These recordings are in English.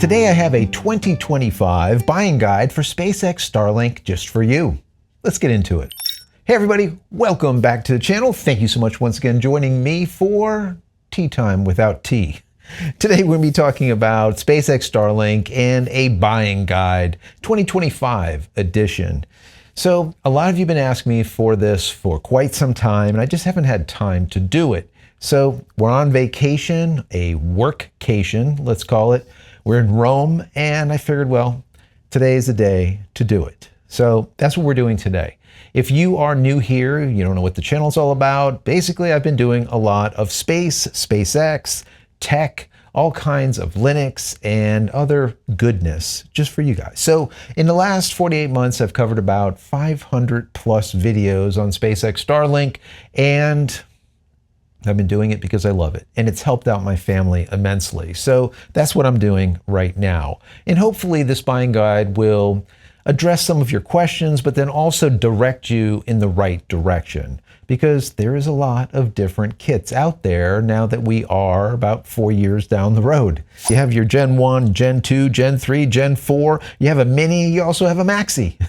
Today I have a 2025 buying guide for SpaceX Starlink just for you. Let's get into it. Hey everybody, welcome back to the channel. Thank you so much once again joining me for Tea Time Without Tea. Today we're going to be talking about SpaceX Starlink and a buying guide, 2025 edition. So a lot of you have been asking me for this for quite some time, and I just haven't had time to do it. So we're on vacation, a workcation, let's call it. We're in Rome, and I figured, well, today is the day to do it. So that's what we're doing today. If you are new here, you don't know what the channel's all about, basically I've been doing a lot of space, SpaceX, tech, all kinds of Linux and other goodness just for you guys. So in the last 48 months, I've covered about 500 plus videos on SpaceX Starlink, and I've been doing it because I love it, and it's helped out my family immensely. So that's what I'm doing right now. And hopefully this buying guide will address some of your questions, but then also direct you in the right direction, because there is a lot of different kits out there now that we are about 4 years down the road. You have your Gen 1, Gen 2, Gen 3, Gen 4, you have a mini, you also have a maxi.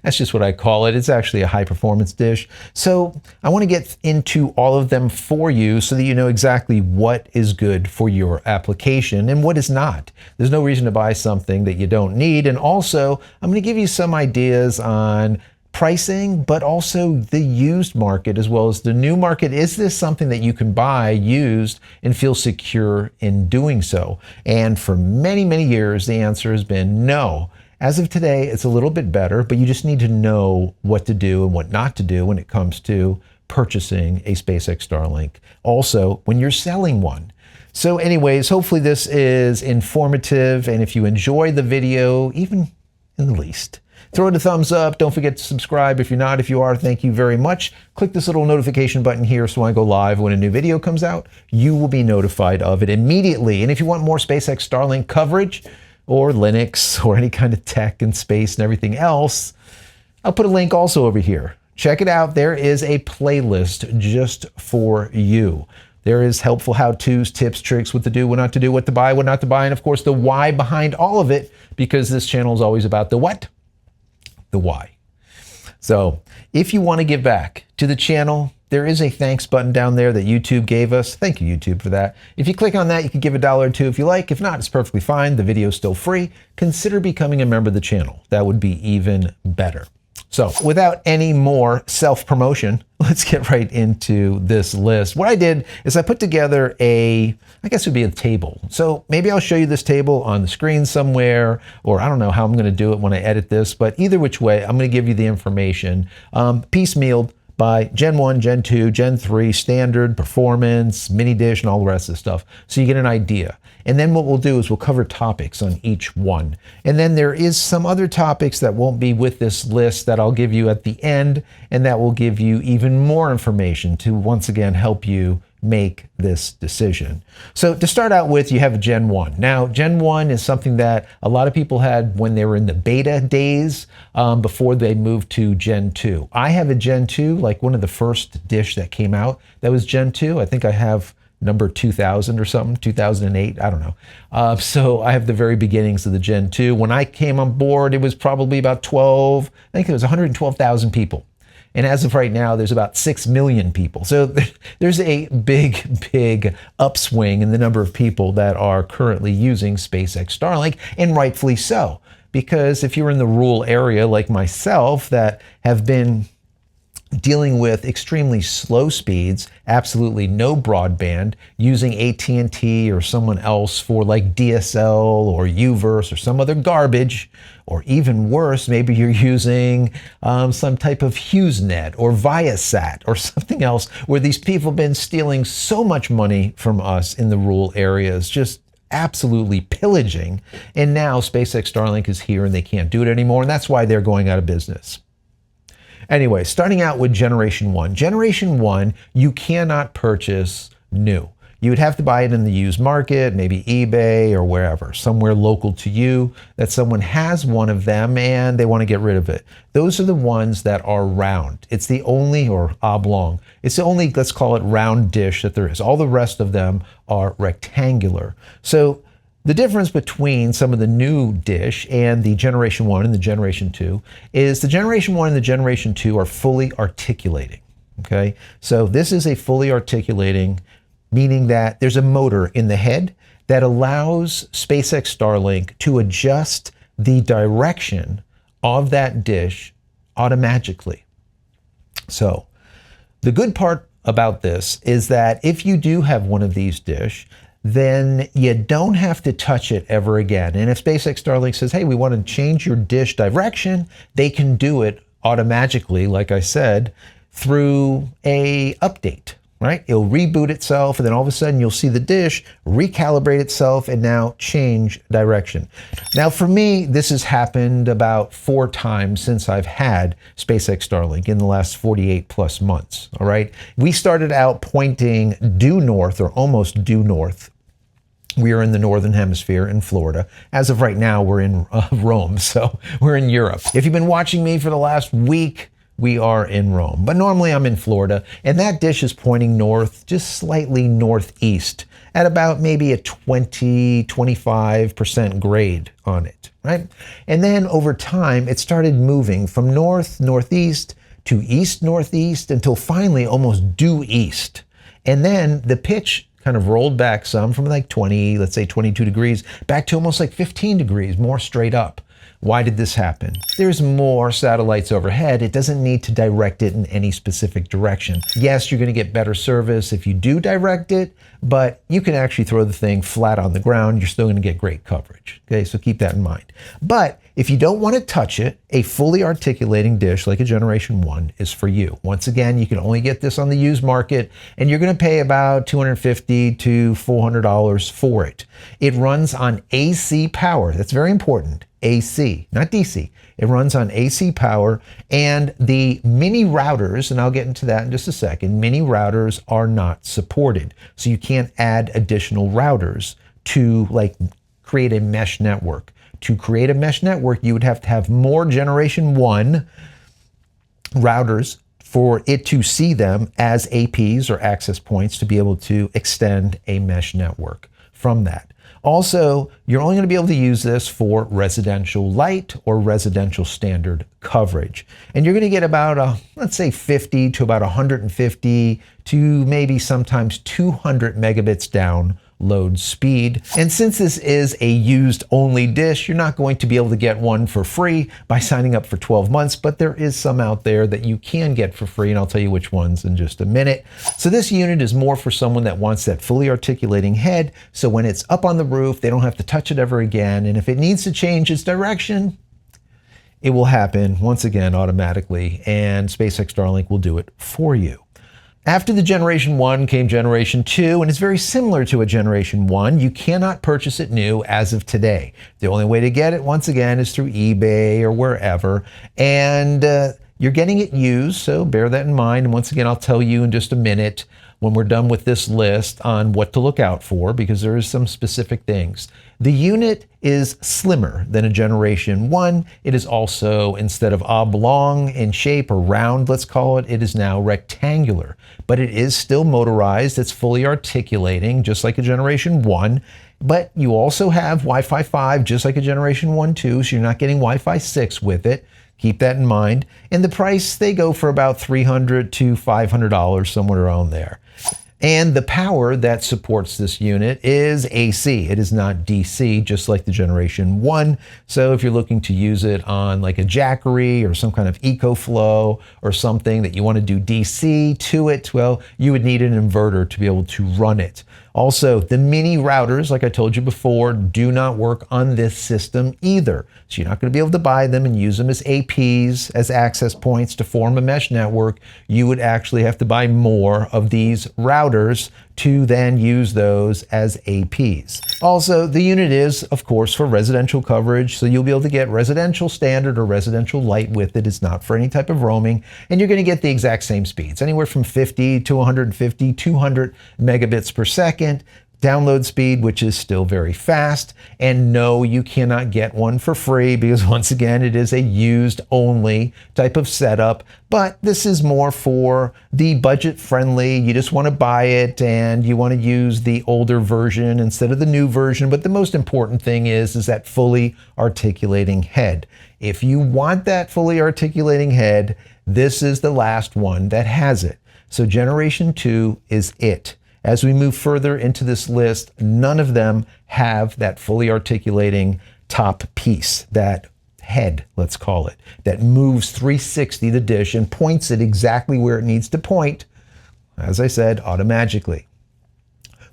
That's just what I call it. It's actually a high performance dish. So I want to get into all of them for you so that you know exactly what is good for your application and what is not. There's no reason to buy something that you don't need. And also, I'm going to give you some ideas on pricing, but also the used market as well as the new market. Is this something that you can buy used and feel secure in doing so? And for many, many years, the answer has been no. As of today, it's a little bit better, but you just need to know what to do and what not to do when it comes to purchasing a SpaceX Starlink. Also, when you're selling one. So anyways, hopefully this is informative, and if you enjoy the video, even in the least, throw it a thumbs up. Don't forget to subscribe if you're not. If you are, thank you very much. Click this little notification button here so when I go live when a new video comes out, you will be notified of it immediately. And if you want more SpaceX Starlink coverage or Linux or any kind of tech and space and everything else, I'll put a link also over here. Check it out. There is a playlist just for you. There is helpful how-tos, tips, tricks, what to do, what not to do, what to buy, what not to buy, and of course the why behind all of it, because this channel is always about the what, the why. So if you want to give back to the channel, there is a thanks button down there that YouTube gave us. Thank you, YouTube, for that. If you click on that, you can give $1 or $2 if you like. If not, it's perfectly fine. The video is still free. Consider becoming a member of the channel. That would be even better. So without any more self-promotion, let's get right into this list. What I did is I put together I guess it would be a table. So maybe I'll show you this table on the screen somewhere, or I don't know how I'm going to do it when I edit this, but either which way, I'm going to give you the information piecemealed by Gen 1, Gen 2, Gen 3, standard, performance, mini dish, and all the rest of the stuff. So you get an idea. And then what we'll do is we'll cover topics on each one. And then there is some other topics that won't be with this list that I'll give you at the end, and that will give you even more information to once again help you make this decision. So to start out with, you have Gen 1. Now, Gen 1 is something that a lot of people had when they were in the beta days before they moved to Gen 2. I have a Gen 2, like one of the first dish that came out that was Gen 2. I think I have number 2000 or something, 2008, I don't know. So I have the very beginnings of the Gen 2. When I came on board, it was probably about 12, I think it was 112,000 people. And as of right now, there's about 6 million people. So there's a big upswing in the number of people that are currently using SpaceX Starlink, and rightfully so. Because if you're in the rural area like myself that have been dealing with extremely slow speeds, absolutely no broadband, using AT&T or someone else for like DSL or UVerse or some other garbage, or even worse, maybe you're using some type of HughesNet or Viasat or something else, where these people have been stealing so much money from us in the rural areas, just absolutely pillaging. And now SpaceX Starlink is here and they can't do it anymore, and that's why they're going out of business. Anyway, starting out with Generation 1. Generation 1, you cannot purchase new. You would have to buy it in the used market, maybe eBay or wherever, somewhere local to you, that someone has one of them and they want to get rid of it. Those are the ones that are round. It's the only, or oblong, it's the only, let's call it round dish that there is. All the rest of them are rectangular. So The difference between some of the new dish and the Generation 1 and the Generation 2 is the Generation 1 and the Generation 2 are fully articulating, okay? So this is a fully articulating, meaning that there's a motor in the head that allows SpaceX Starlink to adjust the direction of that dish automatically. So the good part about this is that if you do have one of these dish, then you don't have to touch it ever again. And if SpaceX Starlink says, hey, we want to change your dish direction, they can do it automatically, like I said, through a update, right? It'll reboot itself, and then all of a sudden you'll see the dish recalibrate itself and now change direction. Now for me, this has happened about 4 times since I've had SpaceX Starlink in the last 48 plus months, all right? We started out pointing due north, or almost due north. We are in the Northern Hemisphere in Florida. As of right now, we're in Rome, so we're in Europe. If you've been watching me for the last week, we are in Rome. But normally I'm in Florida, and that dish is pointing north, just slightly northeast, at about maybe a 20-25% grade on it, right? And then over time, it started moving from northeast to east-northeast until finally almost due east. And then the pitch kind of rolled back some from like 20, let's say 22 degrees, back to almost like 15 degrees, more straight up. Why did this happen? There's more satellites overhead. It doesn't need to direct it in any specific direction. Yes, you're going to get better service if you do direct it, but you can actually throw the thing flat on the ground. You're still going to get great coverage. Okay, so keep that in mind. But if you don't want to touch it, a fully articulating dish like a Generation 1 is for you. Once again, you can only get this on the used market, and you're going to pay about $250 to $400 for it. It runs on AC power. That's very important. AC, not DC. It runs on AC power, and the mini routers, and I'll get into that in just a second, mini routers are not supported. So you can't add additional routers to like create a mesh network. To create a mesh network, you would have to have more Generation 1 routers for it to see them as APs or access points to be able to extend a mesh network from that. Also, you're only going to be able to use this for residential light or residential standard coverage. And you're going to get about, let's say 50 to about 150 to maybe sometimes 200 megabits down load speed. And since this is a used only dish, you're not going to be able to get one for free by signing up for 12 months, but there is some out there that you can get for free, and I'll tell you which ones in just a minute. So this unit is more for someone that wants that fully articulating head, so when it's up on the roof, they don't have to touch it ever again, and if it needs to change its direction, it will happen once again automatically, and SpaceX Starlink will do it for you. After the Generation 1 came Generation 2, and it's very similar to a Generation 1. You cannot purchase it new as of today. The only way to get it, once again, is through eBay or wherever, and you're getting it used, so bear that in mind. And once again, I'll tell you in just a minute when we're done with this list on what to look out for, because there is some specific things. The unit is slimmer than a Generation 1. It is also, instead of oblong in shape or round, let's call it, it is now rectangular. But it is still motorized. It's fully articulating, just like a Generation 1. But you also have Wi-Fi 5, just like a Generation 1 too, so you're not getting Wi-Fi 6 with it. Keep that in mind. And the price, they go for about $300 to $500, somewhere around there. And the power that supports this unit is AC. It is not DC, just like the Generation 1. So if you're looking to use it on like a Jackery or some kind of EcoFlow or something that you want to do DC to it, well, you would need an inverter to be able to run it. Also, the mini routers, like I told you before, do not work on this system either. So you're not going to be able to buy them and use them as APs, as access points to form a mesh network. You would actually have to buy more of these routers to then use those as APs. Also, the unit is, of course, for residential coverage, so you'll be able to get residential standard or residential light with it. It's not for any type of roaming, and you're going to get the exact same speeds, anywhere from 50 to 150, 200 megabits per second. download speed, which is still very fast. And no, you cannot get one for free because once again, it is a used only type of setup. But this is more for the budget friendly. You just want to buy it and you want to use the older version instead of the new version. But the most important thing is that fully articulating head. If you want that fully articulating head, this is the last one that has it. So generation 2 is it. As we move further into this list, none of them have that fully articulating top piece, that head, let's call it, that moves 360 the dish and points it exactly where it needs to point, as I said, automagically.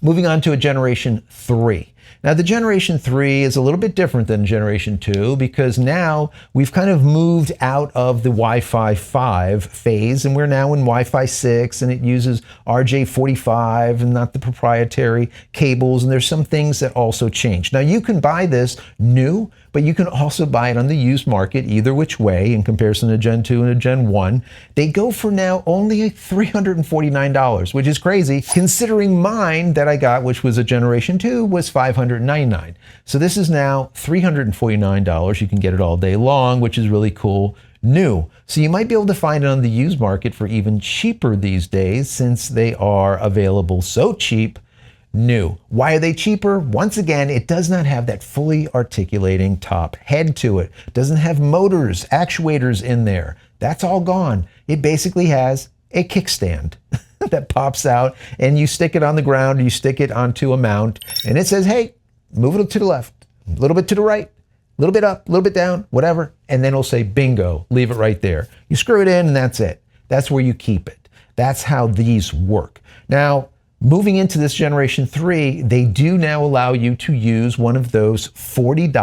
Moving on to a generation 3. Now, the generation 3 is a little bit different than generation 2 because now we've kind of moved out of the Wi-Fi 5 phase and we're now in Wi-Fi 6 and it uses RJ45 and not the proprietary cables, and there's some things that also change. Now, you can buy this new, but you can also buy it on the used market, either which way, in comparison to Gen 2 and a Gen 1. They go for now only $349, which is crazy, considering mine that I got, which was a Generation 2, was $599. So this is now $349. You can get it all day long, which is really cool. New. So you might be able to find it on the used market for even cheaper these days, since they are available so cheap. New. Why are they cheaper? Once again, it does not have that fully articulating top head to it. It doesn't have motors, actuators in there. That's all gone. It basically has a kickstand that pops out and you stick it on the ground, or you stick it onto a mount and it says, hey, move it to the left, a little bit to the right, a little bit up, a little bit down, whatever. And then it'll say, bingo, leave it right there. You screw it in and that's it. That's where you keep it. That's how these work. Now, moving into this Generation 3, they do now allow you to use one of those $40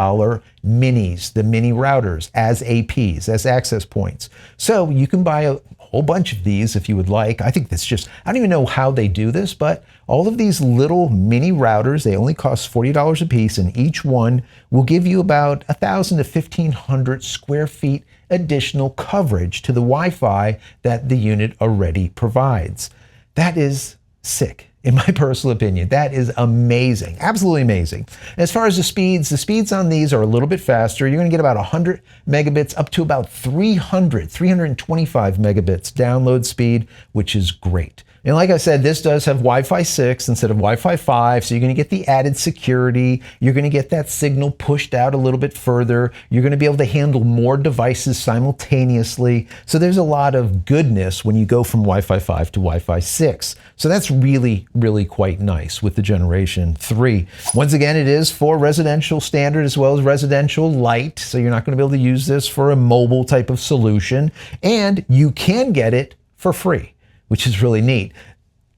minis, the mini routers, as APs, as access points. So you can buy a whole bunch of these if you would like. I think that's just, I don't even know how they do this, but all of these little mini routers, they only cost $40 a piece, and each one will give you about 1,000 to 1,500 square feet additional coverage to the Wi-Fi that the unit already provides. That is sick. In my personal opinion, that is amazing, absolutely amazing. As far as the speeds on these are a little bit faster. You're going to get about 100 megabits up to about 325 megabits download speed, which is great. And like I said, this does have Wi-Fi 6 instead of Wi-Fi 5, so you're going to get the added security. You're going to get that signal pushed out a little bit further. You're going to be able to handle more devices simultaneously. So there's a lot of goodness when you go from Wi-Fi 5 to Wi-Fi 6. So that's really, really quite nice with the Generation 3. Once again, it is for residential standard as well as residential light, so you're not going to be able to use this for a mobile type of solution. And you can get it for free, which is really neat.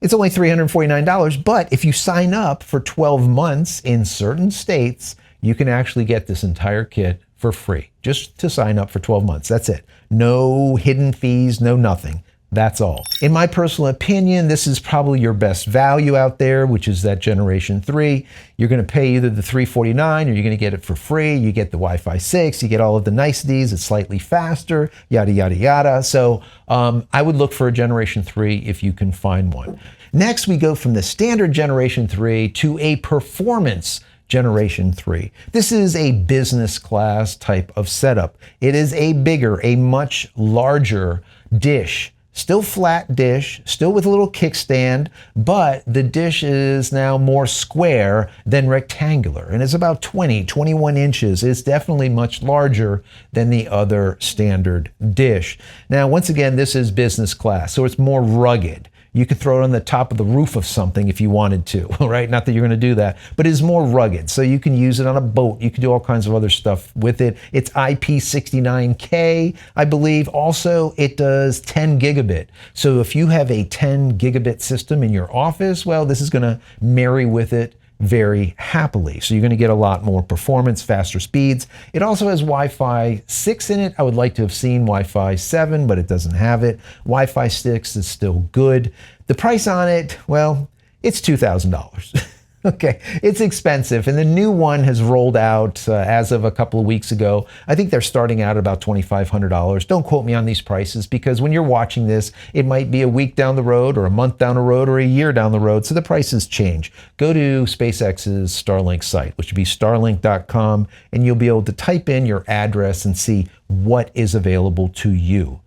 It's only $349, but if you sign up for 12 months in certain states, you can actually get this entire kit for free, just to sign up for 12 months. That's it. No hidden fees, no nothing. That's all. In my personal opinion, this is probably your best value out there, which is that Generation 3. You're going to pay either the $349 or you're going to get it for free. You get the Wi-Fi 6, you get all of the niceties, it's slightly faster, yada, yada, yada. So I would look for a Generation 3 if you can find one. Next, we go from the standard Generation 3 to a performance Generation 3. This is a business class type of setup. It is a bigger, a much larger dish. Still flat dish, still with a little kickstand, but the dish is now more square than rectangular, and it's about 21 inches. It's definitely much larger than the other standard dish. Now, once again, this is business class, so it's more rugged. You could throw it on the top of the roof of something if you wanted to, right? Not that you're going to do that, but it's more rugged. So you can use it on a boat. You can do all kinds of other stuff with it. It's IP69K, I believe. Also, it does 10 gigabit. So if you have a 10 gigabit system in your office, well, this is going to marry with it very happily. So you're going to get a lot more performance, faster speeds. It also has Wi-Fi 6 in it. I would like to have seen Wi-Fi 7, but it doesn't have it. Wi-Fi 6 is still good. The price on it, well, it's $2,000. Okay, it's expensive, and the new one has rolled out as of a couple of weeks ago. I think they're starting out at about $2,500. Don't quote me on these prices, because when you're watching this, it might be a week down the road or a month down the road or a year down the road, so the prices change. Go to SpaceX's Starlink site, which would be starlink.com, and you'll be able to type in your address and see what is available to you.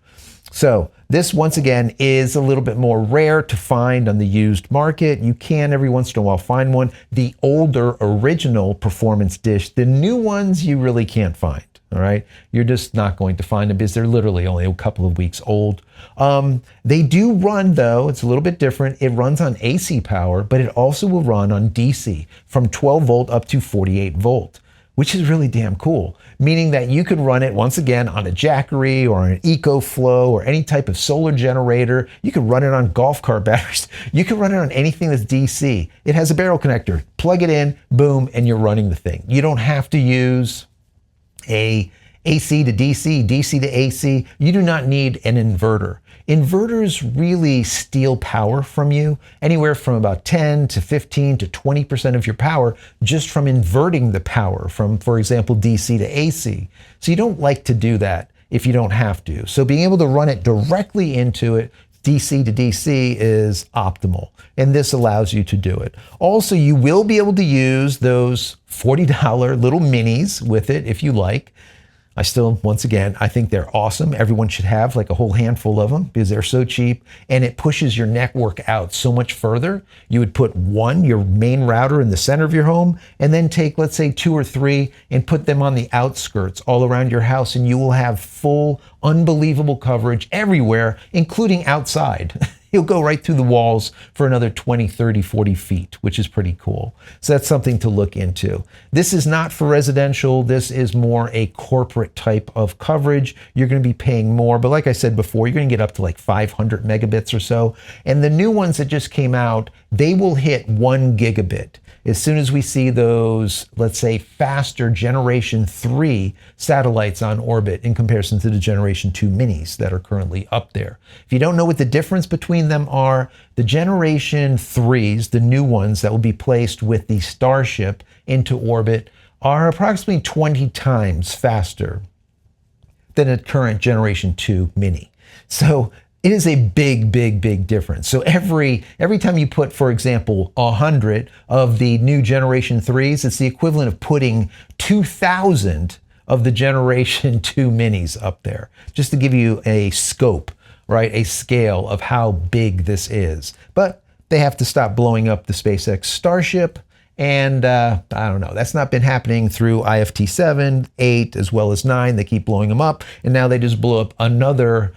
So this, once again, is a little bit more rare to find on the used market. You can every once in a while find one. The older original performance dish, the new ones you really can't find, all right? You're just not going to find them because they're literally only a couple of weeks old. They do run, though, it's a little bit different. It runs on AC power, but it also will run on DC from 12 volt up to 48 volt. Which is really damn cool, meaning that you could run it, once again, on a Jackery or an EcoFlow or any type of solar generator. You could run it on golf cart batteries. You can run it on anything that's DC. It has a barrel connector. Plug it in, boom, and you're running the thing. You don't have to use a AC to DC, DC to AC. You do not need an inverter. Inverters really steal power from you, anywhere from about 10 to 15 to 20% of your power just from inverting the power from, for example, DC to AC. So you don't like to do that if you don't have to. So being able to run it directly into it, DC to DC, is optimal. And this allows you to do it. Also, you will be able to use those $40 little minis with it if you like. I still, once again, I think they're awesome. Everyone should have like a whole handful of them because they're so cheap, and it pushes your network out so much further. You would put one, your main router, in the center of your home, and then take, let's say, 2 or 3 and put them on the outskirts all around your house, and you will have full, unbelievable coverage everywhere, including outside. You'll go right through the walls for another 20, 30, 40 feet, which is pretty cool. So that's something to look into. This is not for residential. This is more a corporate type of coverage. You're going to be paying more, but like I said before, you're going to get up to like 500 megabits or so. And the new ones that just came out, they will hit 1 gigabit. As soon as we see those, let's say, faster Generation 3 satellites on orbit in comparison to the Generation 2 minis that are currently up there. If you don't know what the difference between them are, the Generation 3s, the new ones that will be placed with the Starship into orbit, are approximately 20 times faster than a current Generation 2 mini. So it is a big, big, big difference. So every time you put, for example, 100 of the new Generation 3s, it's the equivalent of putting 2,000 of the Generation 2 minis up there, just to give you a scope, right? A scale of how big this is. But they have to stop blowing up the SpaceX Starship. And I don't know, that's not been happening through IFT 7, 8, as well as 9. They keep blowing them up. And now they just blew up another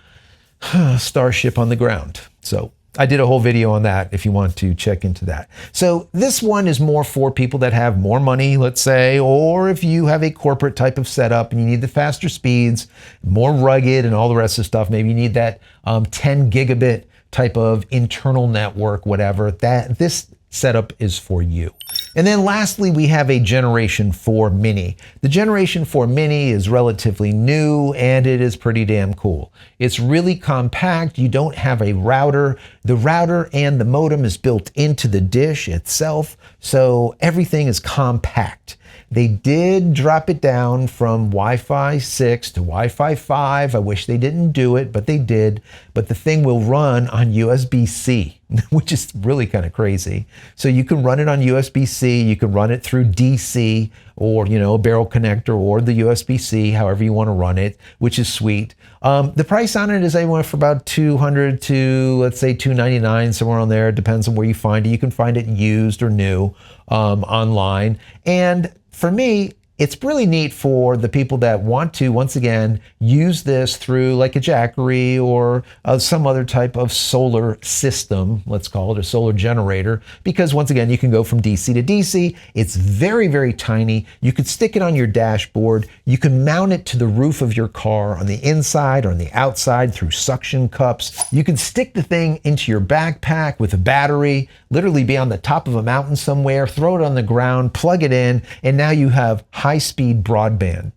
Starship on the ground. So I did a whole video on that if you want to check into that. So this one is more for people that have more money, let's say, or if you have a corporate type of setup and you need the faster speeds, more rugged and all the rest of the stuff. Maybe you need that 10 gigabit type of internal network, whatever. This setup is for you. And then lastly, we have a Generation 4 Mini. The Generation 4 Mini is relatively new and it is pretty damn cool. It's really compact. You don't have a router. The router and the modem is built into the dish itself, so everything is compact. They did drop it down from Wi-Fi 6 to Wi-Fi 5. I wish they didn't do it, but they did. But the thing will run on USB-C, which is really kind of crazy. So you can run it on USB-C, you can run it through DC, or, you know, a barrel connector, or the USB-C, however you want to run it, which is sweet. The price on it is anywhere from about $200 to, let's say, $299, somewhere on there. It depends on where you find it. You can find it used or new online. And for me, it's really neat for the people that want to, once again, use this through like a Jackery or some other type of solar system, let's call it a solar generator, because once again, you can go from DC to DC. It's very, very tiny. You could stick it on your dashboard. You can mount it to the roof of your car on the inside or on the outside through suction cups. You can stick the thing into your backpack with a battery, literally be on the top of a mountain somewhere, throw it on the ground, plug it in, and now you have high-speed broadband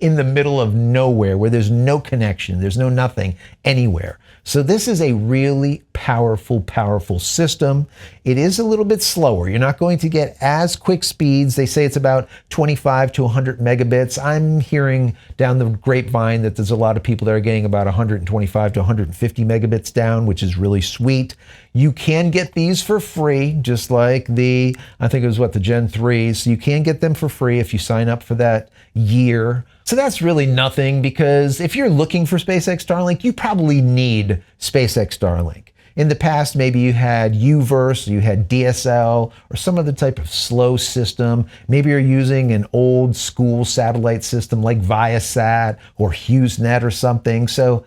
in the middle of nowhere where there's no connection, there's no nothing anywhere. So this is a really powerful system. It is a little bit slower. You're not going to get as quick speeds. They say it's about 25 to 100 megabits. I'm hearing down the grapevine that there's a lot of people that are getting about 125 to 150 megabits down, which is really sweet. You can get these for free, just like I think it was the Gen 3s. So you can get them for free if you sign up for that year. So that's really nothing, because if you're looking for SpaceX Starlink, you probably need SpaceX Starlink. In the past, maybe you had UVerse, you had DSL, or some other type of slow system. Maybe you're using an old school satellite system like Viasat or HughesNet or something. So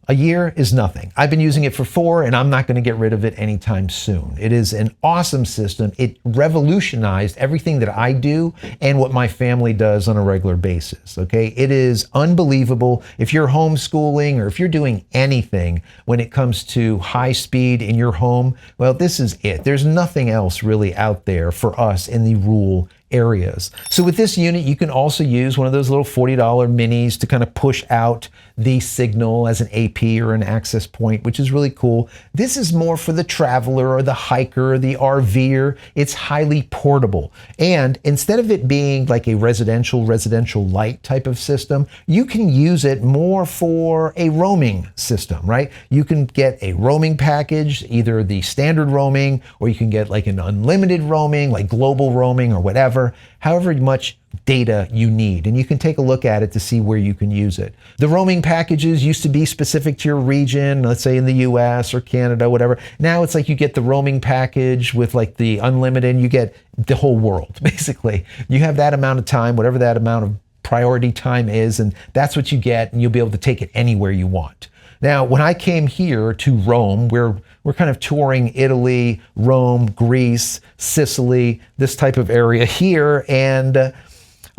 a year is nothing. I've been using it for 4, and I'm not going to get rid of it anytime soon. It is an awesome system. It revolutionized everything that I do and what my family does on a regular basis, okay? It is unbelievable. If you're homeschooling or if you're doing anything when it comes to high speed in your home, well, this is it. There's nothing else really out there for us in the rural areas. So with this unit, you can also use one of those little $40 minis to kind of push out the signal as an AP or an access point, which is really cool. This is more for the traveler or the hiker or the RVer. It's highly portable. And instead of it being like a residential light type of system, you can use it more for a roaming system, right? You can get a roaming package, either the standard roaming, or you can get like an unlimited roaming, like global roaming or whatever, however much data you need. And you can take a look at it to see where you can use it. The roaming packages used to be specific to your region, let's say in the US or Canada, whatever. Now it's like you get the roaming package with like the unlimited, and you get the whole world, basically. You have that amount of time, whatever that amount of priority time is, and that's what you get, and you'll be able to take it anywhere you want. Now, when I came here to Rome, we're kind of touring Italy, Rome, Greece, Sicily, this type of area here, and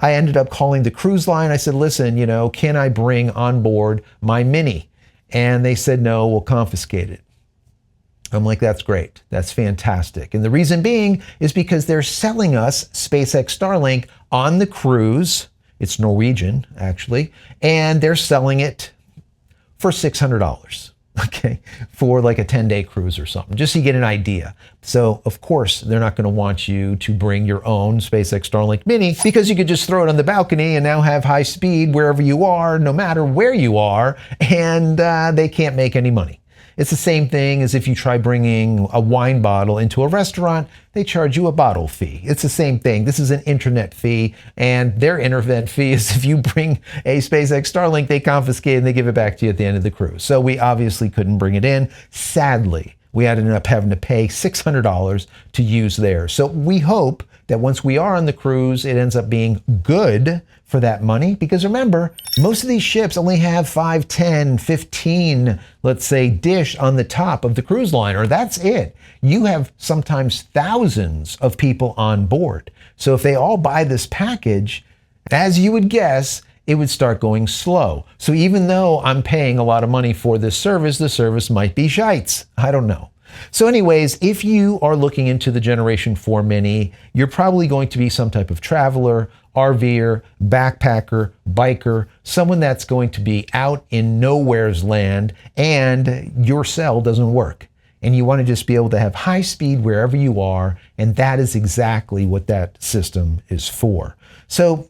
I ended up calling the cruise line. I said, listen, can I bring on board my Mini? And they said, no, we'll confiscate it. I'm like, that's great. That's fantastic. And the reason being is because they're selling us SpaceX Starlink on the cruise. It's Norwegian, actually, and they're selling it for $600, okay, for like a 10-day cruise or something, just so you get an idea. So, of course, they're not going to want you to bring your own SpaceX Starlink Mini, because you could just throw it on the balcony and now have high speed wherever you are, no matter where you are, and they can't make any money. It's the same thing as if you try bringing a wine bottle into a restaurant, they charge you a bottle fee. It's the same thing. This is an internet fee, and their internet fee is if you bring a SpaceX Starlink, they confiscate it and they give it back to you at the end of the cruise. So we obviously couldn't bring it in. Sadly, we ended up having to pay $600 to use theirs. So we hope that once we are on the cruise, it ends up being good for that money. Because remember, most of these ships only have 5, 10, 15, let's say, dish on the top of the cruise liner. That's it. You have sometimes thousands of people on board. So if they all buy this package, as you would guess, it would start going slow. So even though I'm paying a lot of money for this service, the service might be shites. I don't know. So anyways, if you are looking into the Generation 4 Mini, you're probably going to be some type of traveler, RVer, backpacker, biker, someone that's going to be out in nowhere's land and your cell doesn't work. And you want to just be able to have high speed wherever you are, and that is exactly what that system is for. So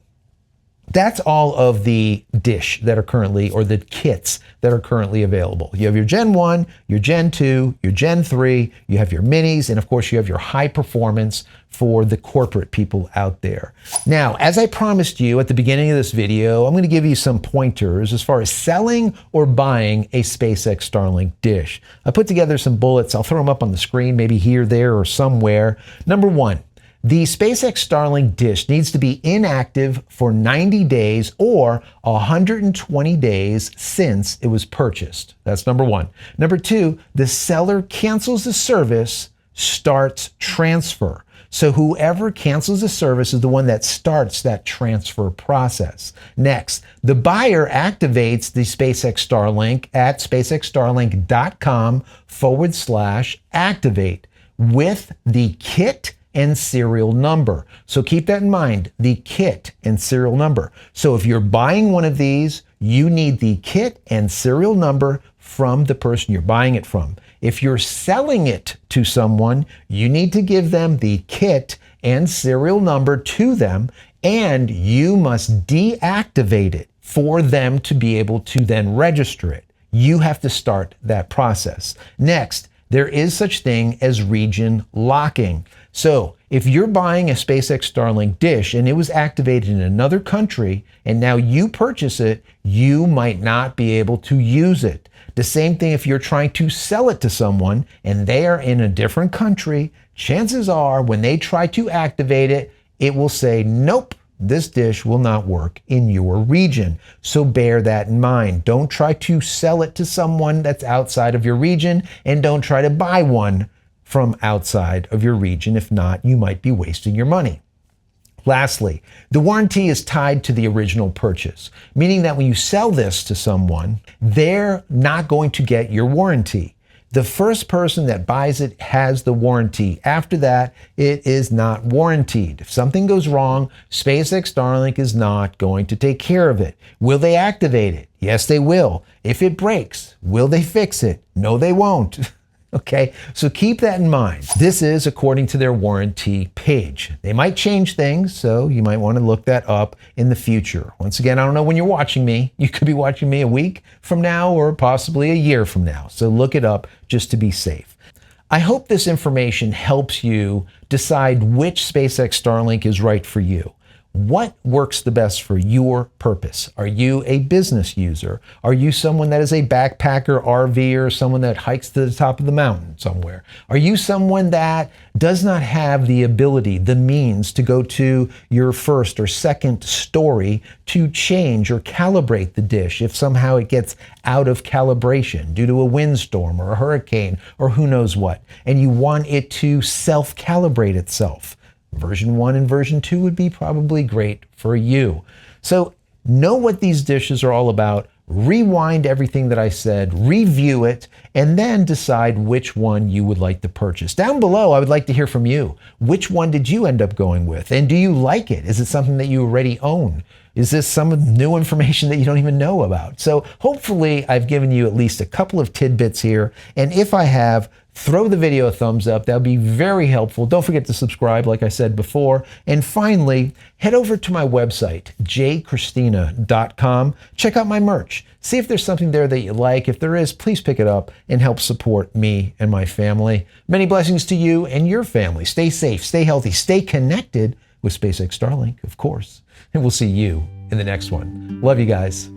that's all of the dish that are currently, or the kits that are currently available. You have your Gen 1, your Gen 2, your Gen 3, you have your minis, and of course you have your high performance for the corporate people out there. Now, as I promised you at the beginning of this video, I'm going to give you some pointers as far as selling or buying a SpaceX Starlink dish. I put together some bullets. I'll throw them up on the screen, maybe here, there, or somewhere. Number one, the SpaceX Starlink dish needs to be inactive for 90 days or 120 days since it was purchased. That's number one. Number two, the seller cancels the service, starts transfer. So whoever cancels the service is the one that starts that transfer process. Next, the buyer activates the SpaceX Starlink at spacexstarlink.com/activate with the kit and serial number. So keep that in mind, the kit and serial number. So if you're buying one of these, you need the kit and serial number from the person you're buying it from. If you're selling it to someone, you need to give them the kit and serial number to them, and you must deactivate it for them to be able to then register it. You have to start that process. Next, there is such thing as region locking. So if you're buying a SpaceX Starlink dish and it was activated in another country and now you purchase it, you might not be able to use it. The same thing if you're trying to sell it to someone and they are in a different country, chances are when they try to activate it, it will say, nope, this dish will not work in your region. So bear that in mind. Don't try to sell it to someone that's outside of your region, and don't try to buy one from outside of your region. If not, you might be wasting your money. Lastly, the warranty is tied to the original purchase, meaning that when you sell this to someone, they're not going to get your warranty. The first person that buys it has the warranty. After that, it is not warranted. If something goes wrong, SpaceX Starlink is not going to take care of it. Will they activate it? Yes, they will. If it breaks, will they fix it? No, they won't. Okay, so keep that in mind. This is according to their warranty page. They might change things, so you might want to look that up in the future. Once again, I don't know when you're watching me. You could be watching me a week from now or possibly a year from now. So look it up just to be safe. I hope this information helps you decide which SpaceX Starlink is right for you. What works the best for your purpose? Are you a business user? Are you someone that is a backpacker, RVer, someone that hikes to the top of the mountain somewhere? Are you someone that does not have the ability, the means to go to your first or second story to change or calibrate the dish if somehow it gets out of calibration due to a windstorm or a hurricane or who knows what, and you want it to self-calibrate itself? Version 1 and version 2 would be probably great for you. So know what these dishes are all about, rewind everything that I said, review it, and then decide which one you would like to purchase. Down below, I would like to hear from you. Which one did you end up going with? And do you like it? Is it something that you already own? Is this some new information that you don't even know about? So hopefully I've given you at least a couple of tidbits here. And if I have, throw the video a thumbs up. That would be very helpful. Don't forget to subscribe, like I said before. And finally, head over to my website, JCristina.com. Check out my merch. See if there's something there that you like. If there is, please pick it up and help support me and my family. Many blessings to you and your family. Stay safe, stay healthy, stay connected with SpaceX Starlink, of course. And we'll see you in the next one. Love you guys.